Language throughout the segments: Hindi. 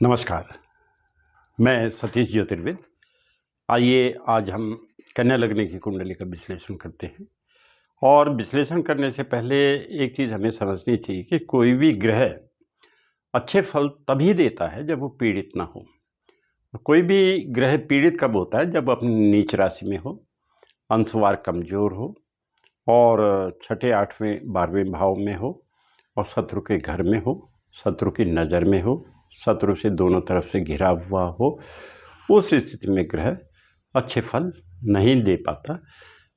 नमस्कार, मैं सतीश ज्योतिर्विद। आइए आज हम कन्या लग्न की कुंडली का विश्लेषण करते हैं। और विश्लेषण करने से पहले एक चीज़ हमें समझनी चाहिए कि कोई भी ग्रह अच्छे फल तभी देता है जब वो पीड़ित ना हो। कोई भी ग्रह पीड़ित कब होता है? जब अपनी नीच राशि में हो, अंशवार कमजोर हो और छठे, आठवें, 12वें भाव में हो और शत्रु के घर में हो, शत्रु की नज़र में हो, शत्रु से दोनों तरफ से घिरा हुआ हो। उस स्थिति में ग्रह अच्छे फल नहीं दे पाता,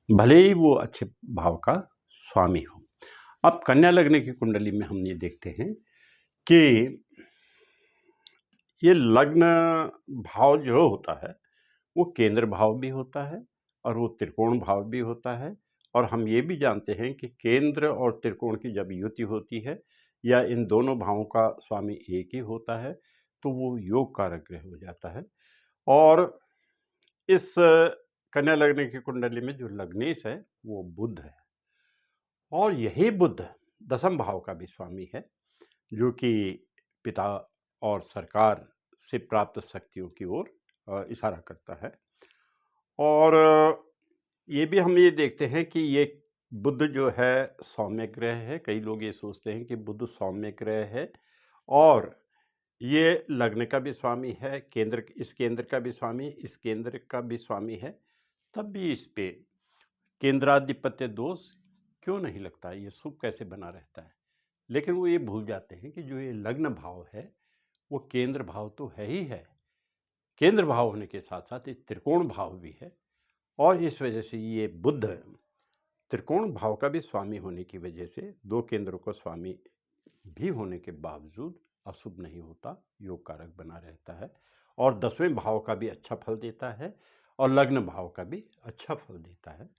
भले ही वो अच्छे भाव का स्वामी हो। अब कन्या लग्न की कुंडली में हम ये देखते हैं कि ये लग्न भाव जो होता है वो केंद्र भाव भी होता है और वो त्रिकोण भाव भी होता है। और हम ये भी जानते हैं कि केंद्र और त्रिकोण की जब युति होती है या इन दोनों भावों का स्वामी एक ही होता है तो वो योग कारक ग्रह हो जाता है। और इस कन्या लग्न की कुंडली में जो लग्नेश है वो बुध है और यही बुध दसम भाव का भी स्वामी है, जो कि पिता और सरकार से प्राप्त शक्तियों की ओर इशारा करता है। और ये भी हम ये देखते हैं कि ये बुध जो है सौम्य ग्रह है। कई लोग ये सोचते हैं कि बुध सौम्य ग्रह है और ये लग्न का भी स्वामी है, इस केंद्र का भी स्वामी, इस केंद्र का भी स्वामी है। तब भी इस पे केंद्राधिपत्य दोष क्यों नहीं लगता, ये शुभ कैसे बना रहता है? लेकिन वो ये भूल जाते हैं कि जो ये लग्न भाव है वो केंद्र भाव तो है ही है। केंद्र भाव होने के साथ साथ ये त्रिकोण भाव भी है और इस वजह से ये बुध त्रिकोण भाव का भी स्वामी होने की वजह से दो केंद्रों का स्वामी भी होने के बावजूद अशुभ नहीं होता, योग कारक बना रहता है और 10वें भाव का भी अच्छा फल देता है और लग्न भाव का भी अच्छा फल देता है।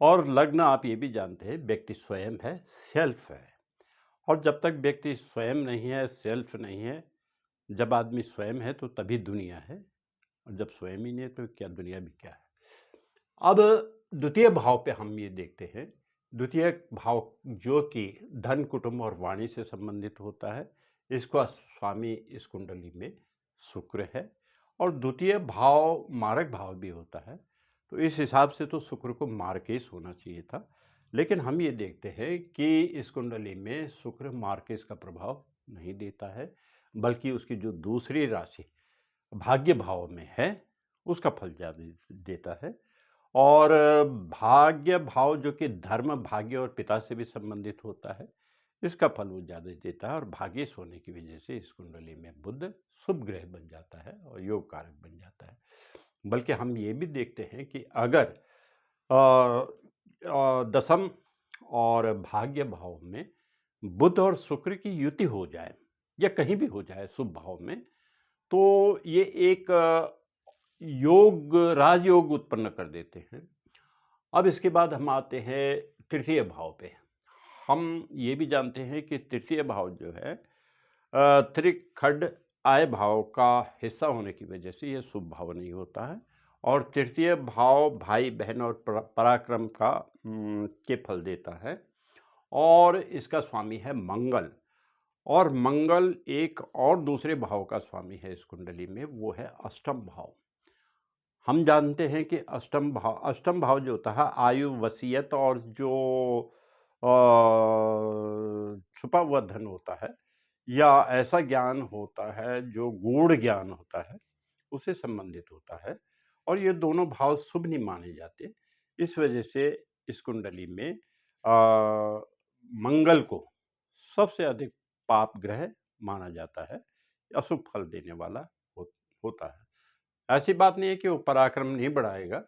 और लग्न आप ये भी जानते हैं व्यक्ति स्वयं है, सेल्फ है। और जब तक व्यक्ति स्वयं नहीं है, सेल्फ नहीं है, जब आदमी स्वयं है तो तभी दुनिया है और जब स्वयं ही नहीं है तो क्या दुनिया भी क्या है। अब द्वितीय भाव पे हम ये देखते हैं, द्वितीय भाव जो कि धन, कुटुंब और वाणी से संबंधित होता है, इसका स्वामी इस कुंडली में शुक्र है और द्वितीय भाव मारक भाव भी होता है। तो इस हिसाब से तो शुक्र को मार्केश होना चाहिए था, लेकिन हम ये देखते हैं कि इस कुंडली में शुक्र मार्केश का प्रभाव नहीं देता है, बल्कि उसकी जो दूसरी राशि भाग्य भाव में है उसका फल ज़्यादा देता है। और भाग्य भाव जो कि धर्म, भाग्य और पिता से भी संबंधित होता है, इसका फल वो ज़्यादा देता है और भाग्येश होने की वजह से इस कुंडली में बुध शुभ ग्रह बन जाता है और योग कारक बन जाता है। बल्कि हम ये भी देखते हैं कि अगर दसम और भाग्य भाव में बुध और शुक्र की युति हो जाए या कहीं भी हो जाए शुभ भाव में, तो ये एक योग, राजयोग उत्पन्न कर देते हैं। अब इसके बाद हम आते हैं तृतीय भाव पे। हम ये भी जानते हैं कि तृतीय भाव जो है त्रिखड आय भाव का हिस्सा होने की वजह से ये शुभ भाव नहीं होता है और तृतीय भाव भाई बहन और पराक्रम का के फल देता है और इसका स्वामी है मंगल। और मंगल एक और दूसरे भाव का स्वामी है इस कुंडली में, वो है अष्टम भाव। हम जानते हैं कि अष्टम भाव जो होता है आयु, वसीयत और जो छुपा हुआ धन होता है या ऐसा ज्ञान होता है जो गूढ़ ज्ञान होता है, उससे संबंधित होता है और ये दोनों भाव शुभ नहीं माने जाते। इस वजह से इस कुंडली में मंगल को सबसे अधिक पाप ग्रह माना जाता है, अशुभ फल देने वाला होता है। ऐसी बात नहीं है कि वो पराक्रम नहीं बढ़ाएगा,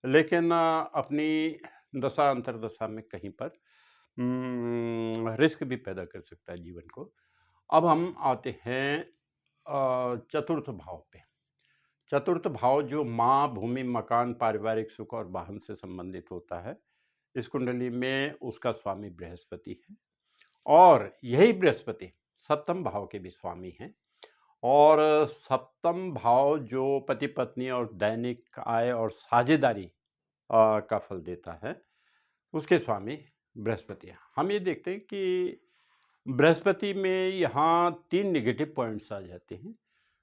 लेकिन अपनी दशा अंतर्दशा में कहीं पर रिस्क भी पैदा कर सकता है जीवन को। अब हम आते हैं चतुर्थ भाव पे। चतुर्थ भाव जो माँ, भूमि, मकान, पारिवारिक सुख और वाहन से संबंधित होता है, इस कुंडली में उसका स्वामी बृहस्पति है और यही बृहस्पति सप्तम भाव के भी स्वामी हैं। और सप्तम भाव जो पति पत्नी और दैनिक आय और साझेदारी का फल देता है, उसके स्वामी बृहस्पति हैं। हम ये देखते हैं कि बृहस्पति में यहाँ 3 नेगेटिव पॉइंट्स आ जाते हैं।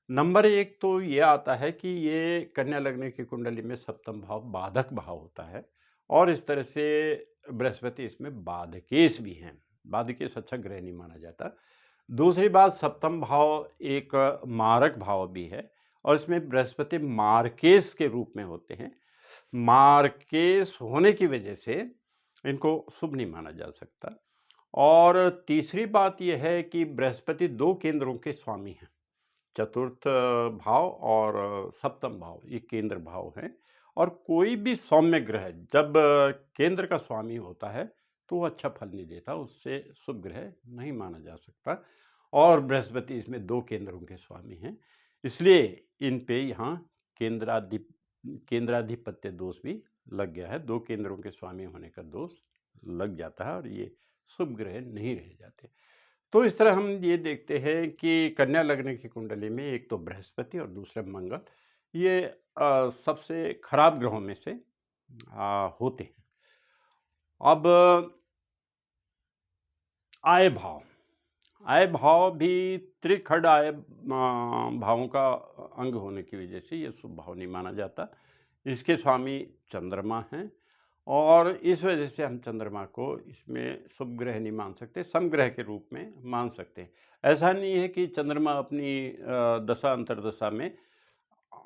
नंबर एक तो ये आता है कि ये कन्या लग्न की कुंडली में सप्तम भाव बाधक भाव होता है और इस तरह से बृहस्पति इसमें बाधकेश भी हैं। बाधकेश अच्छा ग्रह नहीं माना जाता। दूसरी बात, सप्तम भाव एक मारक भाव भी है और इसमें बृहस्पति मार्केश के रूप में होते हैं। मार्केश होने की वजह से इनको शुभ नहीं माना जा सकता। और तीसरी बात यह है कि बृहस्पति दो केंद्रों के स्वामी हैं। चतुर्थ भाव और सप्तम भाव ये केंद्र भाव हैं और कोई भी सौम्य ग्रह जब केंद्र का स्वामी होता है तो वो अच्छा फल नहीं देता, उससे शुभ ग्रह नहीं माना जा सकता। और बृहस्पति इसमें दो केंद्रों के स्वामी हैं, इसलिए इन पे यहाँ केंद्राधिपत्य दोष भी लग गया है। दो केंद्रों के स्वामी होने का दोष लग जाता है और ये शुभ ग्रह नहीं रह जाते। तो इस तरह हम ये देखते हैं कि कन्या लग्न की कुंडली में एक तो बृहस्पति और दूसरा मंगल, ये सबसे खराब ग्रहों में से होते हैं। अब आय भाव, आय भाव भी त्रिखंड आय भावों का अंग होने की वजह से ये शुभ भाव नहीं माना जाता। इसके स्वामी चंद्रमा हैं और इस वजह से हम चंद्रमा को इसमें शुभ ग्रह नहीं मान सकते, समग्रह के रूप में मान सकते हैं। ऐसा नहीं है कि चंद्रमा अपनी दशा अंतर्दशा में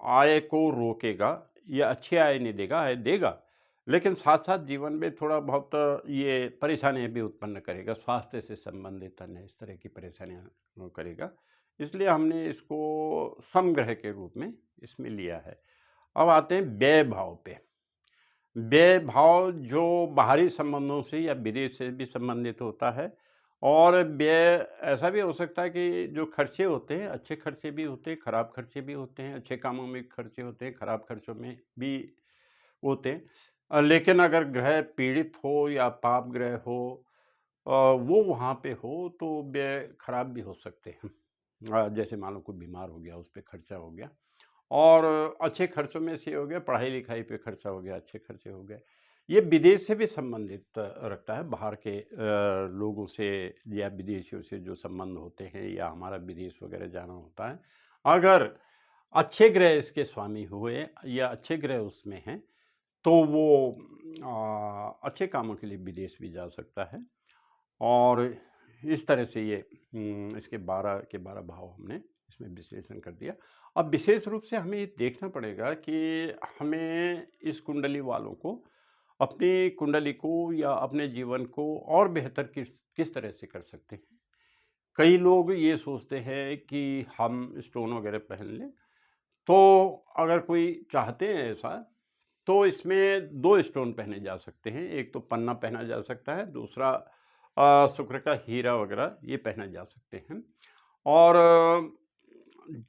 आय को रोकेगा या अच्छी आय नहीं देगा, आय देगा, लेकिन साथ साथ जीवन में थोड़ा बहुत ये परेशानियां भी उत्पन्न करेगा, स्वास्थ्य से संबंधित अन्य इस तरह की परेशानियां वो करेगा। इसलिए हमने इसको समग्रह के रूप में इसमें लिया है। अब आते हैं व्यय भाव पे। व्यय भाव जो बाहरी संबंधों से या विदेश से भी संबंधित होता है और व्यय ऐसा भी हो सकता है कि जो खर्चे होते हैं, अच्छे खर्चे भी होते हैं, खराब खर्चे भी होते हैं, अच्छे कामों में खर्चे होते हैं, खराब खर्चों में भी होते हैं। लेकिन अगर ग्रह पीड़ित हो या पाप ग्रह हो, वो वहाँ पे हो तो व्यय खराब भी हो सकते हैं। जैसे मान लो कोई बीमार हो गया, उस पे खर्चा हो गया। और अच्छे खर्चों में से हो गया, पढ़ाई-लिखाई पे खर्चा हो गया, अच्छे खर्चे हो गए। ये विदेश से भी संबंधित रखता है, बाहर के लोगों से या विदेशियों से जो संबंध होते हैं या हमारा विदेश वगैरह जाना होता है। अगर अच्छे ग्रह इसके स्वामी हुए या अच्छे ग्रह उसमें हैं, तो वो अच्छे कामों के लिए विदेश भी जा सकता है। और इस तरह से ये इसके 12 के 12 भाव हमने इसमें विश्लेषण कर दिया। अब विशेष रूप से हमें ये देखना पड़ेगा कि हमें इस कुंडली वालों को अपनी कुंडली को या अपने जीवन को और बेहतर किस किस तरह से कर सकते हैं। कई लोग ये सोचते हैं कि हम स्टोन वगैरह पहन लें, तो अगर कोई चाहते हैं ऐसा, तो इसमें 2 स्टोन पहने जा सकते हैं। एक तो पन्ना पहना जा सकता है, दूसरा शुक्र का हीरा वगैरह ये पहना जा सकते हैं। और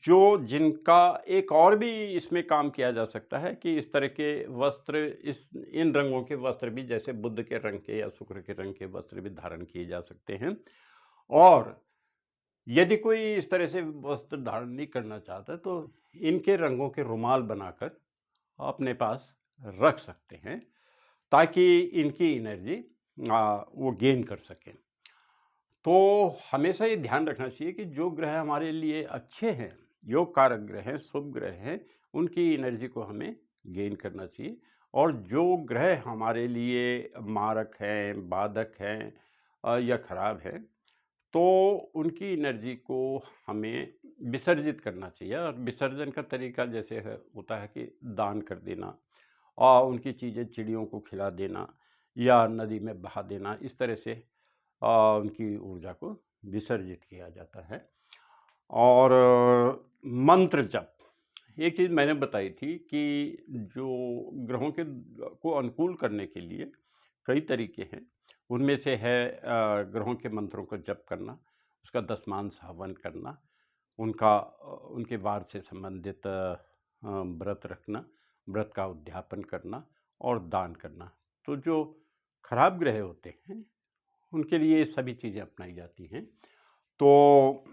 जो जिनका एक और भी इसमें काम किया जा सकता है कि इस तरह के वस्त्र, इस इन रंगों के वस्त्र भी, जैसे बुध के रंग के या शुक्र के रंग के वस्त्र भी धारण किए जा सकते हैं। और यदि कोई इस तरह से वस्त्र धारण नहीं करना चाहता तो इनके रंगों के रुमाल बनाकर अपने पास रख सकते हैं, ताकि इनकी एनर्जी वो गेन कर सकें। तो हमेशा ये ध्यान रखना चाहिए कि जो ग्रह हमारे लिए अच्छे हैं, योग कारक ग्रह हैं, शुभ ग्रह हैं, उनकी एनर्जी को हमें गेन करना चाहिए। और जो ग्रह हमारे लिए मारक हैं, बाधक हैं या खराब हैं, तो उनकी एनर्जी को हमें विसर्जित करना चाहिए। और विसर्जन का तरीका जैसे है होता है कि दान कर देना और उनकी चीज़ें चिड़ियों को खिला देना या नदी में बहा देना, इस तरह से उनकी ऊर्जा को विसर्जित किया जाता है। और मंत्र जप, एक चीज़ मैंने बताई थी कि जो ग्रहों के को अनुकूल करने के लिए कई तरीके हैं। उनमें से है ग्रहों के मंत्रों को जप करना, उसका दशमांश हवन करना, उनके वार से संबंधित व्रत रखना, व्रत का उद्यापन करना और दान करना। तो जो खराब ग्रह होते हैं उनके लिए ये सभी चीज़ें अपनाई जाती हैं। तो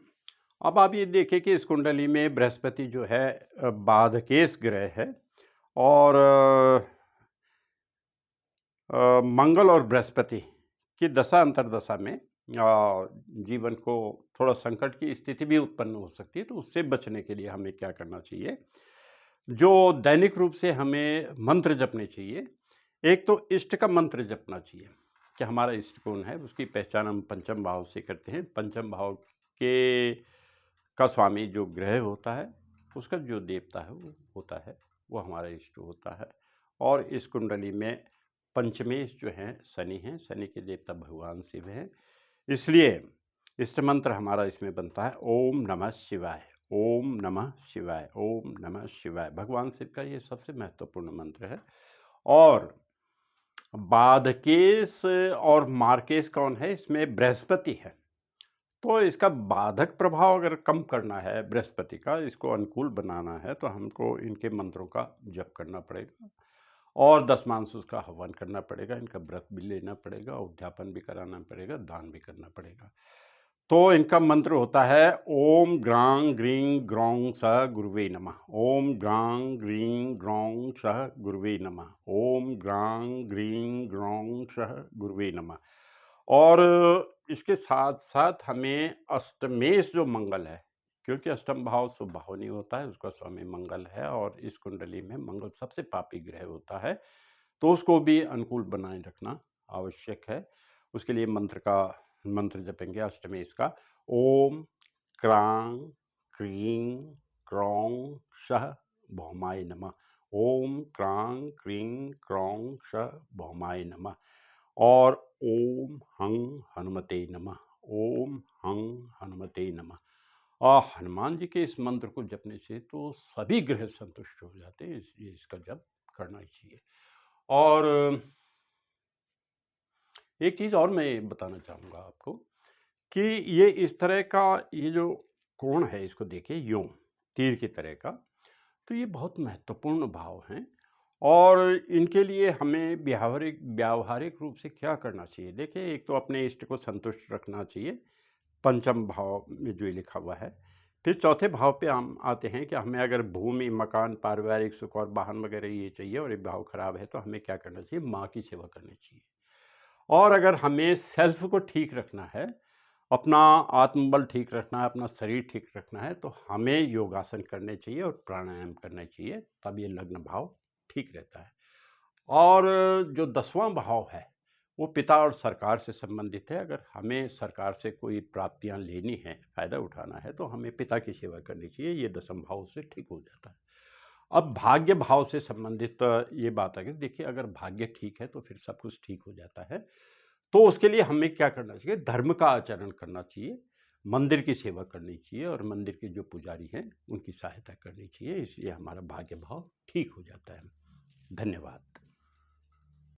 अब आप ये देखिए कि इस कुंडली में बृहस्पति जो है बाधकेश ग्रह है और मंगल और बृहस्पति की दशा अंतर्दशा में जीवन को थोड़ा संकट की स्थिति भी उत्पन्न हो सकती है, तो उससे बचने के लिए हमें क्या करना चाहिए? जो दैनिक रूप से हमें मंत्र जपने चाहिए। एक तो इष्ट का मंत्र जपना चाहिए कि हमारा इष्ट कौन है, उसकी पहचान हम पंचम भाव से करते हैं। पंचम भाव के का स्वामी जो ग्रह होता है, उसका जो देवता है वो होता है, वो हमारा इष्ट होता है। और इस कुंडली में पंचमेश जो हैं शनि हैं, शनि के देवता भगवान शिव हैं। इसलिए इष्ट मंत्र हमारा इसमें बनता है ओम नमः शिवाय, ओम नमः शिवाय, ओम नमः शिवाय। भगवान शिव का ये सबसे महत्वपूर्ण मंत्र है। और बाधकेश और मार्केश कौन है? इसमें बृहस्पति है। तो इसका बाधक प्रभाव अगर कम करना है बृहस्पति का, इसको अनुकूल बनाना है, तो हमको इनके मंत्रों का जप करना पड़ेगा और दशमांश का हवन करना पड़ेगा, इनका व्रत भी लेना पड़ेगा, उद्यापन भी कराना पड़ेगा, दान भी करना पड़ेगा। तो इनका मंत्र होता है ओम ग्रां ग्रीं ग्रौं सह गुरुवे नमः। ओम ग्रां ग्रीं ग्रौं सह गुरुवे नमः। ओम ग्रां ग्रीं ग्रौं सह गुरुवे नमः। और इसके साथ साथ हमें अष्टमेश जो मंगल है, क्योंकि अष्टम भाव शुभ भाव नहीं होता है, उसका स्वामी मंगल है और इस कुंडली में मंगल सबसे पापी ग्रह होता है, तो उसको भी अनुकूल बनाए रखना आवश्यक है। उसके लिए मंत्र जपेंगे अष्टमेश का ओम क्रां क्रीं क्रौं सह भौमाय नमः। ओम क्रां क्रीं क्रौं सह भौमाय नमः। और ओम हं हनुमते नमः। ओम हं हनुमते नमः। हनुमान जी के इस मंत्र को जपने से तो सभी ग्रह संतुष्ट हो जाते हैं, इसलिए इसका जप करना ही चाहिए। और एक चीज़ और मैं बताना चाहूँगा आपको कि ये इस तरह का ये जो कोण है, इसको देखिए यूं तीर की तरह का, तो ये बहुत महत्वपूर्ण भाव हैं और इनके लिए हमें व्यावहारिक रूप से क्या करना चाहिए? देखिए, एक तो अपने इष्ट को संतुष्ट रखना चाहिए, पंचम भाव में जो ये लिखा हुआ है। फिर चौथे भाव पे हम आते हैं कि हमें अगर भूमि, मकान, पारिवारिक सुख और वाहन वगैरह ये चाहिए और ये भाव खराब है, तो हमें क्या करना चाहिए? माँ की सेवा करनी चाहिए। और अगर हमें सेल्फ को ठीक रखना है, अपना आत्मबल ठीक रखना है, अपना शरीर ठीक रखना है, तो हमें योगासन करने चाहिए और प्राणायाम करना चाहिए, तब ये लग्न भाव ठीक रहता है। और जो 10वां भाव है, वो पिता और सरकार से संबंधित है। अगर हमें सरकार से कोई प्राप्तियां लेनी है, फ़ायदा उठाना है, तो हमें पिता की सेवा करनी चाहिए, ये 10म भाव से ठीक हो जाता है। अब भाग्य भाव से संबंधित ये बात है कि देखिए, अगर भाग्य ठीक है तो फिर सब कुछ ठीक हो जाता है। तो उसके लिए हमें क्या करना चाहिए? धर्म का आचरण करना चाहिए, मंदिर की सेवा करनी चाहिए और मंदिर के जो पुजारी हैं, उनकी सहायता करनी चाहिए। इसलिए हमारा भाग्य भाव ठीक हो जाता है। धन्यवाद।